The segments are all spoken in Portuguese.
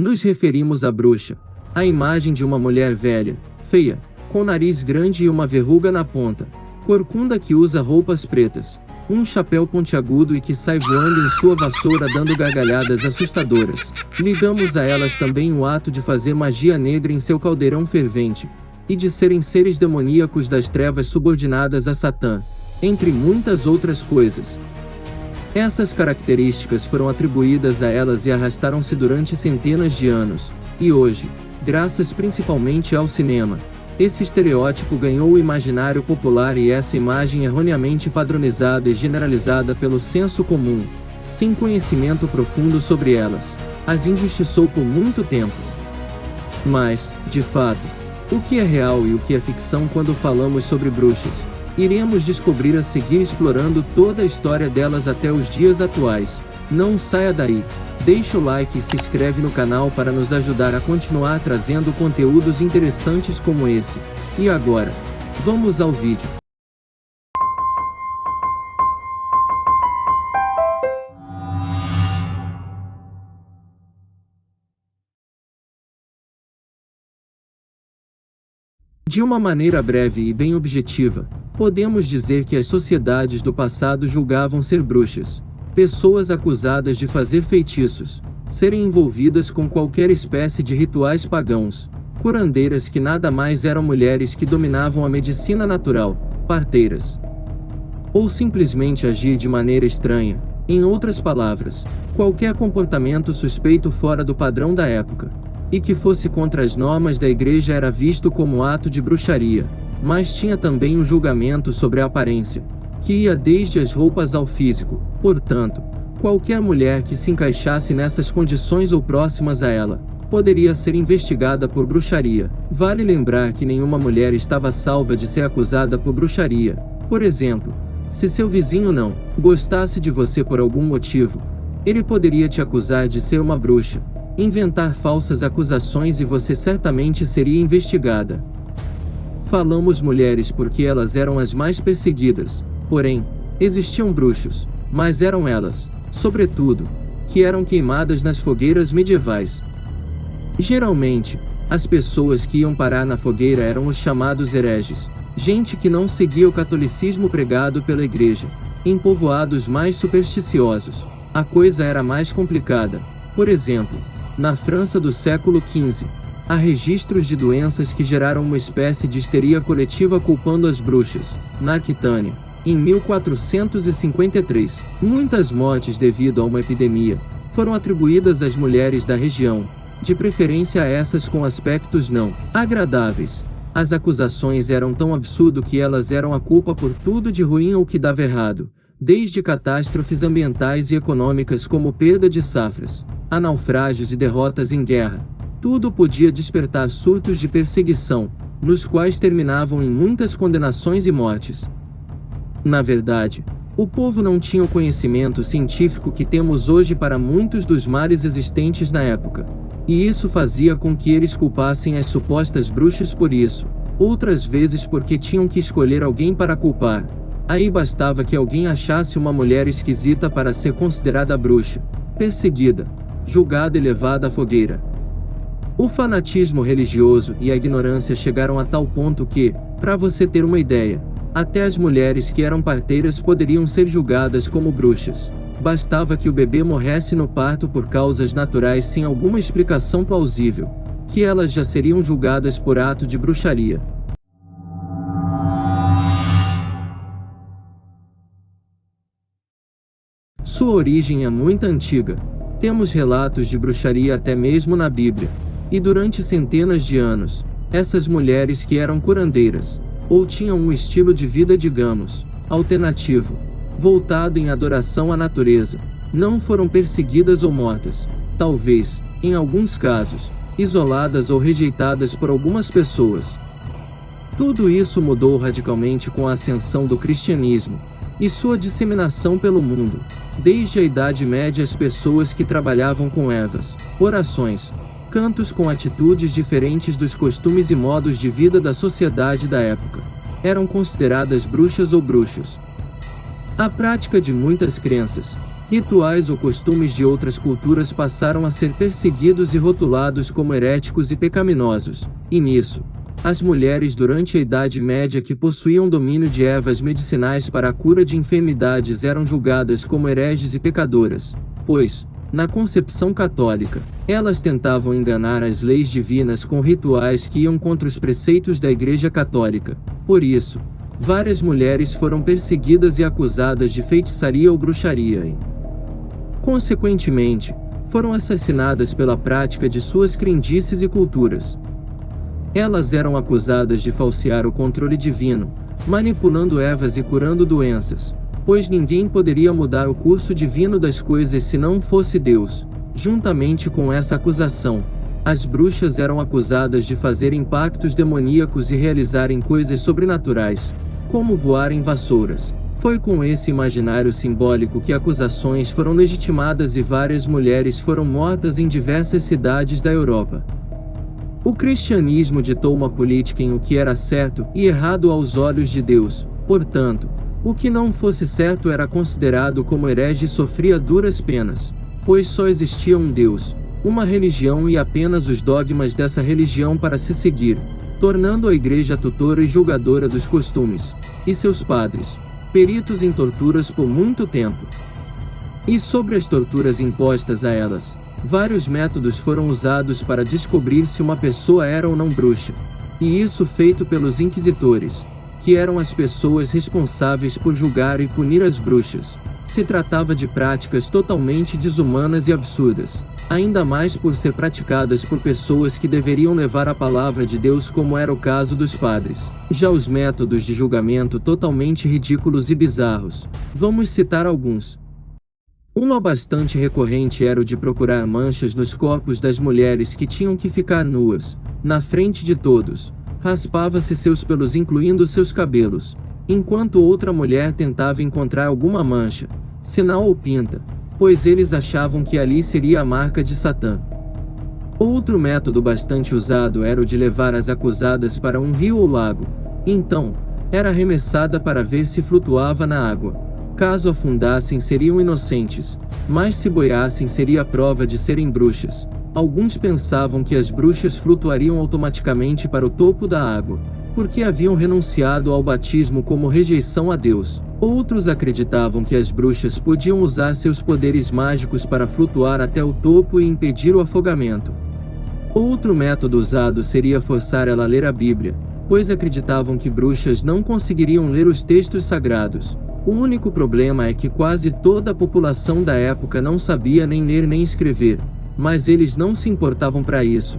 Nos referimos à bruxa, a imagem de uma mulher velha, feia, com nariz grande e uma verruga na ponta, corcunda que usa roupas pretas, um chapéu pontiagudo e que sai voando em sua vassoura dando gargalhadas assustadoras. Ligamos a elas também o ato de fazer magia negra em seu caldeirão fervente, e de serem seres demoníacos das trevas subordinadas a Satã, entre muitas outras coisas. Essas características foram atribuídas a elas e arrastaram-se durante centenas de anos, e hoje, graças principalmente ao cinema, esse estereótipo ganhou o imaginário popular e essa imagem erroneamente padronizada e generalizada pelo senso comum, sem conhecimento profundo sobre elas, as injustiçou por muito tempo. Mas, de fato, o que é real e o que é ficção quando falamos sobre bruxas? Iremos descobrir a seguir explorando toda a história delas até os dias atuais. Não saia daí, deixa o like e se inscreve no canal para nos ajudar a continuar trazendo conteúdos interessantes como esse. E agora, vamos ao vídeo. De uma maneira breve e bem objetiva, podemos dizer que as sociedades do passado julgavam ser bruxas, pessoas acusadas de fazer feitiços, serem envolvidas com qualquer espécie de rituais pagãos, curandeiras que nada mais eram mulheres que dominavam a medicina natural, parteiras. Ou simplesmente agir de maneira estranha, em outras palavras, qualquer comportamento suspeito fora do padrão da época, e que fosse contra as normas da igreja era visto como ato de bruxaria, mas tinha também um julgamento sobre a aparência, que ia desde as roupas ao físico. Portanto, qualquer mulher que se encaixasse nessas condições ou próximas a ela, poderia ser investigada por bruxaria. Vale lembrar que nenhuma mulher estava salva de ser acusada por bruxaria. Por exemplo, se seu vizinho não gostasse de você por algum motivo, ele poderia te acusar de ser uma bruxa, inventar falsas acusações e você certamente seria investigada. Falamos mulheres porque elas eram as mais perseguidas, porém, existiam bruxos, mas eram elas, sobretudo, que eram queimadas nas fogueiras medievais. Geralmente, as pessoas que iam parar na fogueira eram os chamados hereges, gente que não seguia o catolicismo pregado pela igreja. Em povoados mais supersticiosos, a coisa era mais complicada. Por exemplo, na França do século XV, há registros de doenças que geraram uma espécie de histeria coletiva culpando as bruxas. Na Aquitânia, em 1453, muitas mortes devido a uma epidemia foram atribuídas às mulheres da região, de preferência a essas com aspectos não agradáveis. As acusações eram tão absurdas que elas eram a culpa por tudo de ruim ou que dava errado, desde catástrofes ambientais e econômicas como perda de safras, a naufrágios e derrotas em guerra. Tudo podia despertar surtos de perseguição, nos quais terminavam em muitas condenações e mortes. Na verdade, o povo não tinha o conhecimento científico que temos hoje para muitos dos males existentes na época, e isso fazia com que eles culpassem as supostas bruxas por isso, outras vezes porque tinham que escolher alguém para culpar. Aí bastava que alguém achasse uma mulher esquisita para ser considerada bruxa, perseguida, julgada e levada à fogueira. O fanatismo religioso e a ignorância chegaram a tal ponto que, para você ter uma ideia, até as mulheres que eram parteiras poderiam ser julgadas como bruxas. Bastava que o bebê morresse no parto por causas naturais sem alguma explicação plausível, que elas já seriam julgadas por ato de bruxaria. Sua origem é muito antiga. Temos relatos de bruxaria até mesmo na Bíblia. E durante centenas de anos, essas mulheres que eram curandeiras, ou tinham um estilo de vida, digamos, alternativo, voltado em adoração à natureza, não foram perseguidas ou mortas, talvez, em alguns casos, isoladas ou rejeitadas por algumas pessoas. Tudo isso mudou radicalmente com a ascensão do cristianismo e sua disseminação pelo mundo. Desde a Idade Média, as pessoas que trabalhavam com ervas, orações, cantos com atitudes diferentes dos costumes e modos de vida da sociedade da época, eram consideradas bruxas ou bruxos. A prática de muitas crenças, Rituais ou costumes de outras culturas passaram a ser perseguidos e rotulados como heréticos e pecaminosos, e nisso, as mulheres durante a Idade Média que possuíam domínio de ervas medicinais para a cura de enfermidades eram julgadas como hereges e pecadoras, pois, na concepção católica, elas tentavam enganar as leis divinas com rituais que iam contra os preceitos da Igreja Católica. Por isso, várias mulheres foram perseguidas e acusadas de feitiçaria ou bruxaria e, consequentemente, foram assassinadas pela prática de suas crendices e culturas. Elas eram acusadas de falsear o controle divino, manipulando ervas e curando doenças, pois ninguém poderia mudar o curso divino das coisas se não fosse Deus. Juntamente com essa acusação, as bruxas eram acusadas de fazerem pactos demoníacos e realizarem coisas sobrenaturais, como voar em vassouras. Foi com esse imaginário simbólico que acusações foram legitimadas e várias mulheres foram mortas em diversas cidades da Europa. O cristianismo ditou uma política em o que era certo e errado aos olhos de Deus, portanto, o que não fosse certo era considerado como herege e sofria duras penas, pois só existia um Deus, uma religião e apenas os dogmas dessa religião para se seguir, tornando a Igreja tutora e julgadora dos costumes, e seus padres, peritos em torturas por muito tempo. E sobre as torturas impostas a elas, vários métodos foram usados para descobrir se uma pessoa era ou não bruxa, e isso feito pelos inquisitores, que eram as pessoas responsáveis por julgar e punir as bruxas. Se tratava de práticas totalmente desumanas e absurdas, ainda mais por ser praticadas por pessoas que deveriam levar a palavra de Deus, como era o caso dos padres. Já os métodos de julgamento totalmente ridículos e bizarros, vamos citar alguns. Uma bastante recorrente era o de procurar manchas nos corpos das mulheres que tinham que ficar nuas, na frente de todos. Raspava-se seus pelos incluindo seus cabelos, enquanto outra mulher tentava encontrar alguma mancha, sinal ou pinta, pois eles achavam que ali seria a marca de Satã. Outro método bastante usado era o de levar as acusadas para um rio ou lago, então, era arremessada para ver se flutuava na água. Caso afundassem seriam inocentes, mas se boiassem seria prova de serem bruxas. Alguns pensavam que as bruxas flutuariam automaticamente para o topo da água, porque haviam renunciado ao batismo como rejeição a Deus. Outros acreditavam que as bruxas podiam usar seus poderes mágicos para flutuar até o topo e impedir o afogamento. Outro método usado seria forçar ela a ler a Bíblia, pois acreditavam que bruxas não conseguiriam ler os textos sagrados. O único problema é que quase toda a população da época não sabia nem ler nem escrever, mas eles não se importavam para isso.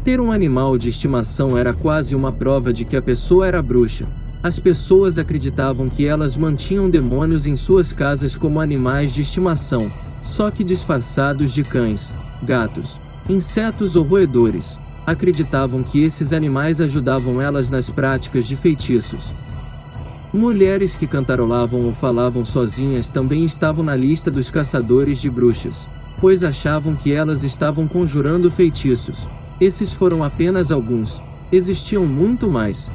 Ter um animal de estimação era quase uma prova de que a pessoa era bruxa. As pessoas acreditavam que elas mantinham demônios em suas casas como animais de estimação, só que disfarçados de cães, gatos, insetos ou roedores. Acreditavam que esses animais ajudavam elas nas práticas de feitiços. Mulheres que cantarolavam ou falavam sozinhas também estavam na lista dos caçadores de bruxas, pois achavam que elas estavam conjurando feitiços. Esses foram apenas alguns, existiam muito mais.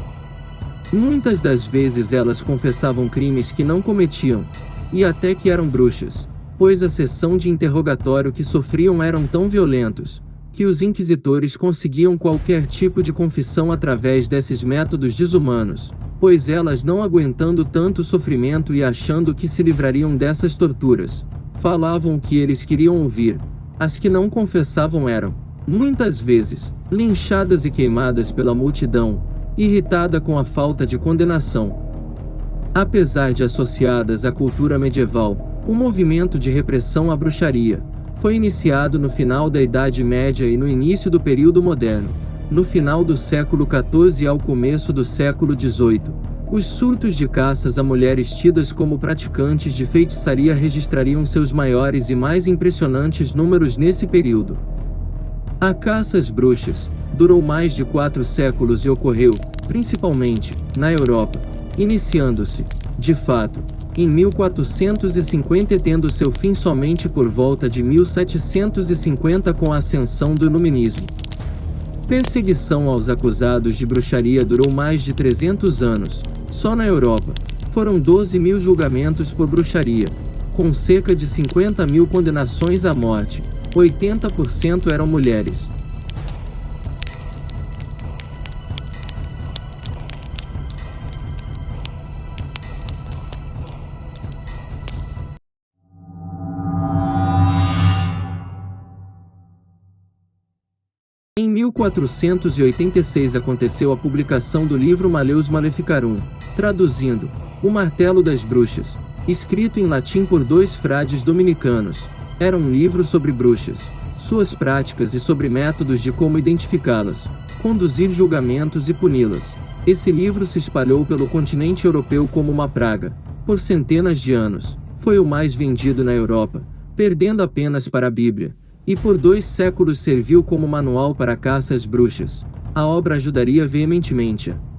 Muitas das vezes elas confessavam crimes que não cometiam, e até que eram bruxas, pois a sessão de interrogatório que sofriam eram tão violentos, que os inquisitores conseguiam qualquer tipo de confissão através desses métodos desumanos, pois elas não aguentando tanto sofrimento e achando que se livrariam dessas torturas, falavam o que eles queriam ouvir. As que não confessavam eram, muitas vezes, linchadas e queimadas pela multidão, irritada com a falta de condenação. Apesar de associadas à cultura medieval, o movimento de repressão à bruxaria foi iniciado no final da Idade Média e no início do período moderno. No final do século XIV e ao começo do século XVIII, os surtos de caças a mulheres tidas como praticantes de feitiçaria registrariam seus maiores e mais impressionantes números nesse período. A caça às bruxas durou mais de 4 séculos e ocorreu, principalmente, na Europa, iniciando-se, de fato, em 1450 e tendo seu fim somente por volta de 1750 com a ascensão do iluminismo. Perseguição aos acusados de bruxaria durou mais de 300 anos. Só na Europa, foram 12.000 julgamentos por bruxaria, com cerca de 50.000 condenações à morte. 80% eram mulheres. Em 1486 aconteceu a publicação do livro Maleus Maleficarum, traduzindo, O Martelo das Bruxas, escrito em latim por 2 frades dominicanos. Era um livro sobre bruxas, suas práticas e sobre métodos de como identificá-las, conduzir julgamentos e puni-las. Esse livro se espalhou pelo continente europeu como uma praga, por centenas de anos. Foi o mais vendido na Europa, perdendo apenas para a Bíblia. E por 2 séculos serviu como manual para a caça às bruxas. A obra ajudaria veementemente a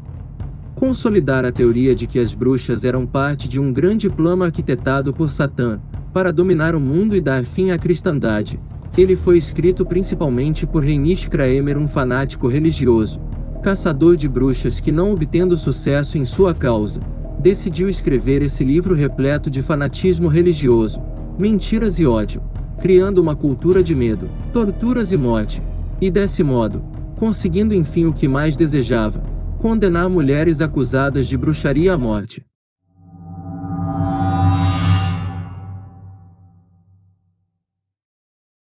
consolidar a teoria de que as bruxas eram parte de um grande plano arquitetado por Satã, para dominar o mundo e dar fim à cristandade. Ele foi escrito principalmente por Heinrich Kramer, um fanático religioso, caçador de bruxas que, não obtendo sucesso em sua causa, decidiu escrever esse livro repleto de fanatismo religioso, mentiras e ódio, criando uma cultura de medo, torturas e morte, e desse modo, conseguindo enfim o que mais desejava, condenar mulheres acusadas de bruxaria à morte.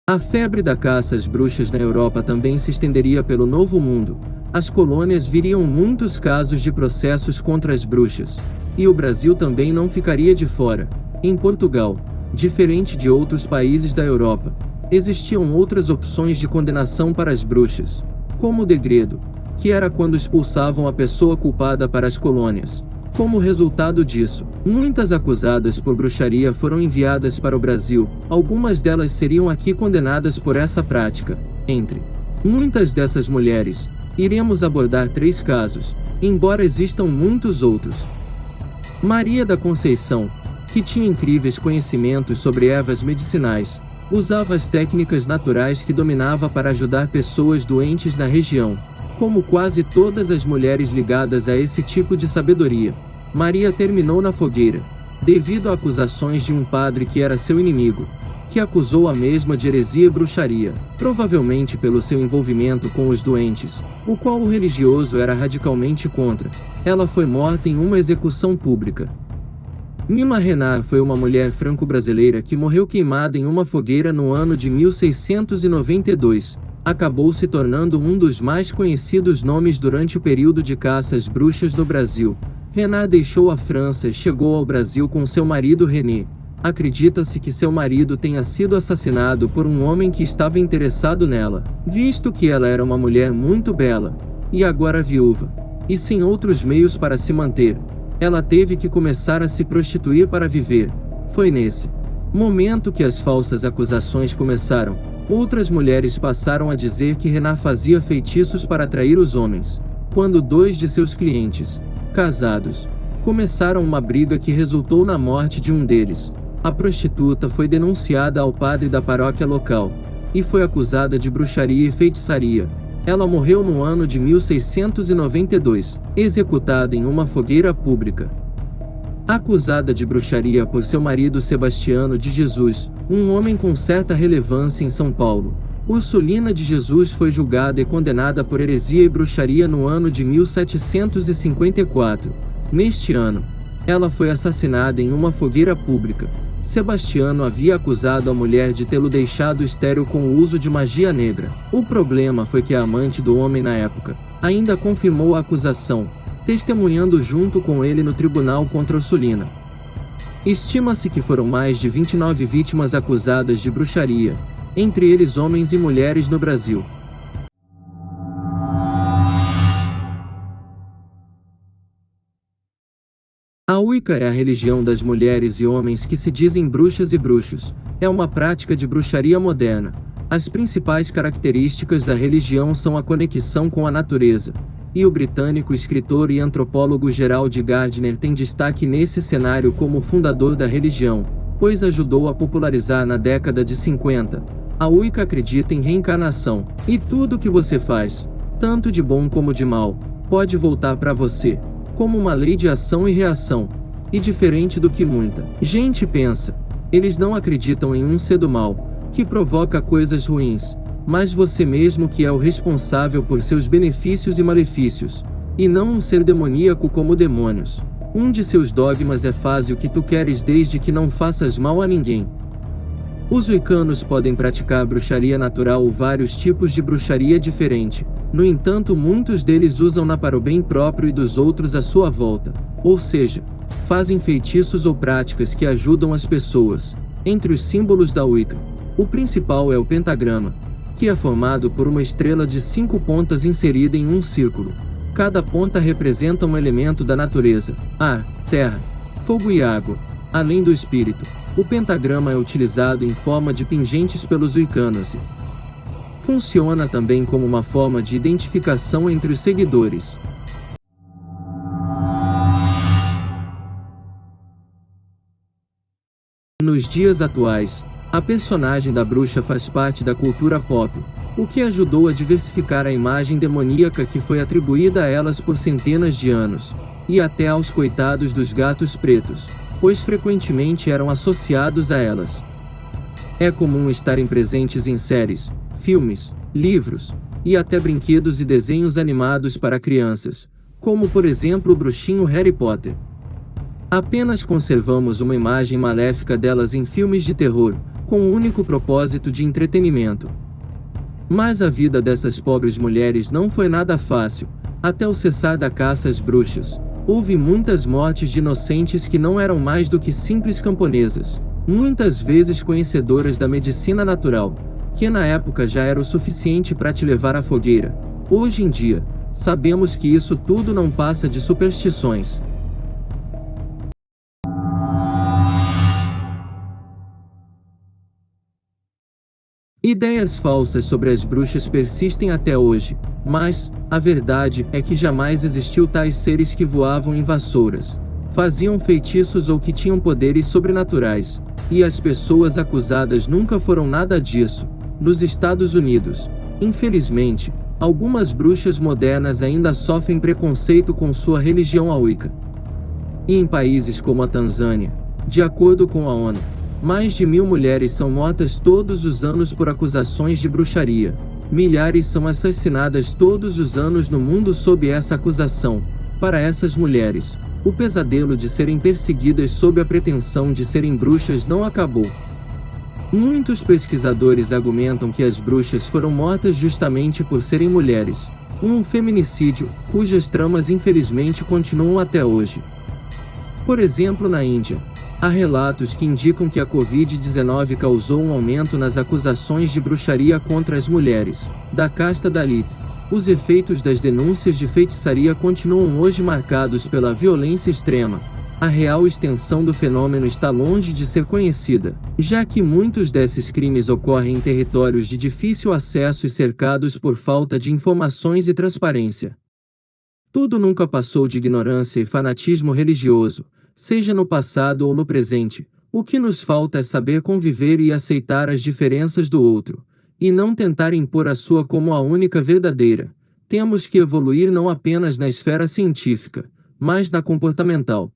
A febre da caça às bruxas na Europa também se estenderia pelo Novo Mundo. As colônias viriam muitos casos de processos contra as bruxas, e o Brasil também não ficaria de fora. Em Portugal, diferente de outros países da Europa, existiam outras opções de condenação para as bruxas, como o degredo, que era quando expulsavam a pessoa culpada para as colônias. Como resultado disso, muitas acusadas por bruxaria foram enviadas para o Brasil. Algumas delas seriam aqui condenadas por essa prática. Entre muitas dessas mulheres, iremos abordar 3 casos, embora existam muitos outros. Maria da Conceição, que tinha incríveis conhecimentos sobre ervas medicinais, usava as técnicas naturais que dominava para ajudar pessoas doentes na região. Como quase todas as mulheres ligadas a esse tipo de sabedoria, Maria terminou na fogueira, devido a acusações de um padre que era seu inimigo, que acusou a mesma de heresia e bruxaria, provavelmente pelo seu envolvimento com os doentes, o qual o religioso era radicalmente contra. Ela foi morta em uma execução pública. Mima Renard foi uma mulher franco-brasileira que morreu queimada em uma fogueira no ano de 1692. Acabou se tornando um dos mais conhecidos nomes durante o período de caça às bruxas no Brasil. Renard deixou a França e chegou ao Brasil com seu marido René. Acredita-se que seu marido tenha sido assassinado por um homem que estava interessado nela, visto que ela era uma mulher muito bela, e agora viúva, e sem outros meios para se manter. Ela teve que começar a se prostituir para viver. Foi nesse momento que as falsas acusações começaram. Outras mulheres passaram a dizer que Renard fazia feitiços para atrair os homens. Quando 2 de seus clientes, casados, começaram uma briga que resultou na morte de um deles, a prostituta foi denunciada ao padre da paróquia local, e foi acusada de bruxaria e feitiçaria. Ela morreu no ano de 1692, executada em uma fogueira pública. Acusada de bruxaria por seu marido Sebastiano de Jesus, um homem com certa relevância em São Paulo, Ursulina de Jesus foi julgada e condenada por heresia e bruxaria no ano de 1754. Neste ano, ela foi assassinada em uma fogueira pública. Sebastiano havia acusado a mulher de tê-lo deixado estéril com o uso de magia negra. O problema foi que a amante do homem na época ainda confirmou a acusação, testemunhando junto com ele no tribunal contra Ursulina. Estima-se que foram mais de 29 vítimas acusadas de bruxaria, entre eles homens e mulheres no Brasil. A Wicca é a religião das mulheres e homens que se dizem bruxas e bruxos. É uma prática de bruxaria moderna. As principais características da religião são a conexão com a natureza, e o britânico escritor e antropólogo Gerald Gardner tem destaque nesse cenário como fundador da religião, pois ajudou a popularizar na década de 50. A Wicca acredita em reencarnação, e tudo que você faz, tanto de bom como de mal, pode voltar para você, como uma lei de ação e reação. E diferente do que muita gente pensa, Eles não acreditam em um ser do mal, que provoca coisas ruins, mas você mesmo que é o responsável por seus benefícios e malefícios, e não um ser demoníaco como demônios. Um de seus dogmas é faze o que tu queres desde que não faças mal a ninguém. Os wiccanos podem praticar bruxaria natural ou vários tipos de bruxaria diferente. No entanto, muitos deles usam-na para o bem próprio e dos outros à sua volta, ou seja, fazem feitiços ou práticas que ajudam as pessoas. Entre os símbolos da Wicca, o principal é o pentagrama, que é formado por uma estrela de 5 pontas inserida em um círculo. Cada ponta representa um elemento da natureza: ar, terra, fogo e água. Além do espírito, o pentagrama é utilizado em forma de pingentes pelos wiccanos e funciona também como uma forma de identificação entre os seguidores. Nos dias atuais, a personagem da bruxa faz parte da cultura pop, o que ajudou a diversificar a imagem demoníaca que foi atribuída a elas por centenas de anos, e até aos coitados dos gatos pretos, pois frequentemente eram associados a elas. É comum estarem presentes em séries, filmes, livros, e até brinquedos e desenhos animados para crianças, como por exemplo o bruxinho Harry Potter. Apenas conservamos uma imagem maléfica delas em filmes de terror, com o único propósito de entretenimento. Mas a vida dessas pobres mulheres não foi nada fácil. Até o cessar da caça às bruxas, houve muitas mortes de inocentes que não eram mais do que simples camponesas, muitas vezes conhecedoras da medicina natural, que na época já era o suficiente para te levar à fogueira. Hoje em dia, sabemos que isso tudo não passa de superstições. Ideias falsas sobre as bruxas persistem até hoje, mas a verdade é que jamais existiu tais seres que voavam em vassouras, faziam feitiços ou que tinham poderes sobrenaturais, e as pessoas acusadas nunca foram nada disso. Nos Estados Unidos, infelizmente, algumas bruxas modernas ainda sofrem preconceito com sua religião a Wicca. E em países como a Tanzânia, de acordo com a ONU, mais de 1000 mulheres são mortas todos os anos por acusações de bruxaria. Milhares são assassinadas todos os anos no mundo sob essa acusação. Para essas mulheres, o pesadelo de serem perseguidas sob a pretensão de serem bruxas não acabou. Muitos pesquisadores argumentam que as bruxas foram mortas justamente por serem mulheres, um feminicídio, cujas tramas infelizmente continuam até hoje. Por exemplo, na Índia, há relatos que indicam que a Covid-19 causou um aumento nas acusações de bruxaria contra as mulheres, da casta Dalit. Os efeitos das denúncias de feitiçaria continuam hoje marcados pela violência extrema. A real extensão do fenômeno está longe de ser conhecida, já que muitos desses crimes ocorrem em territórios de difícil acesso e cercados por falta de informações e transparência. Tudo nunca passou de ignorância e fanatismo religioso, seja no passado ou no presente. O que nos falta é saber conviver e aceitar as diferenças do outro, e não tentar impor a sua como a única verdadeira. Temos que evoluir não apenas na esfera científica, mas na comportamental.